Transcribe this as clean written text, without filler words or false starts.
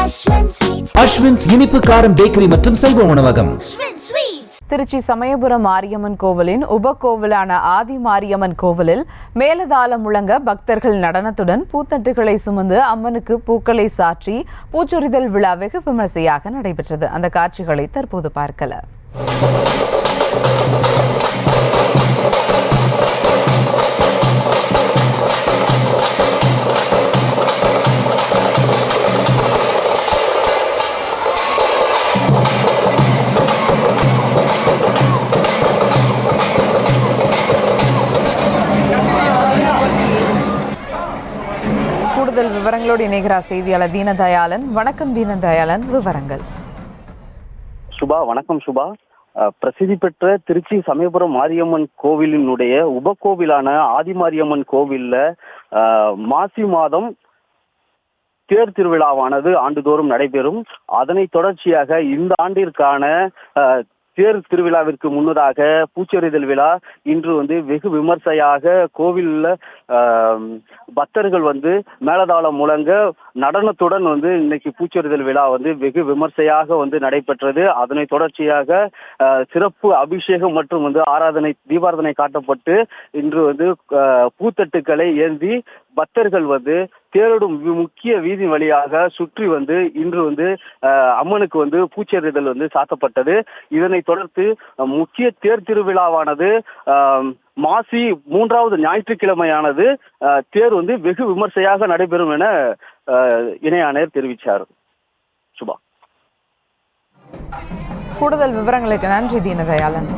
அஸ்வின்ஸ் இனிப்பு காரம் பேக்கரி மற்றும் செல்வ உணவகம். திருச்சி சமயபுரம் மாரியம்மன் கோவிலின் உபகோவிலான ஆதி மாரியம்மன் கோவிலில் மேலதாளம் முழங்க பக்தர்கள் நடனத்துடன் பூத்தட்டுகளை சுமந்து அம்மனுக்கு பூக்களை சாற்றி பூச்சொரிதல் விழா வெகு விமர்சையாக நடைபெற்றது. அந்த காட்சிகளை தற்போது பார்க்கலாம். கூடுதல் விவரங்களோடு இணைகிறார் செய்தியாளர் தீனதயாளன். வணக்கம் தீனதயாளன், விவரங்கள். சுபா, வணக்கம் சுபா. பிரசித்தி பெற்ற திருச்சி சமயபுரம் மாரியம்மன் கோவிலினுடைய உபகோவிலான ஆதிமாரியம்மன் கோவில்ல மாசி மாதம் தேர் திருவிழாவானது ஆண்டுதோறும் நடைபெறும். அதனை தொடர்ச்சியாக இந்த ஆண்டிற்கான தேர் திருவிழாவிற்கு முன்னதாக பூச்செறிதல் விழா இன்று வெகு விமர்சையாக கோவிலில் பக்தர்கள் மேளதாளம் முழங்க நடனத்துடன் இன்னைக்கு பூச்செறிதல் விழா வெகு விமர்சையாக நடைபெற்றது. அதனை தொடர்ச்சியாக சிறப்பு அபிஷேகம் மற்றும் ஆராதனை தீபாராதனை காட்டப்பட்டு இன்று பூத்தட்டுக்களை ஏந்தி பக்தர்கள் தேரோடும் முக்கிய வீதி வழியாக சுற்றி இன்று அம்மனுக்கு பூச்செறிதல் சாத்தப்பட்டது. இதனை தொடர்ந்து முக்கிய தேர் திருவிழாவானது மாசி 3வது ஞாயிற்றுக்கிழமையானது தேர் வெகு விமர்சையாக நடைபெறும் என இணை ஆணையர் தெரிவித்தார். சுபா, கூடுதல் விவரங்களுக்கு நன்றி தீனதயாளன்.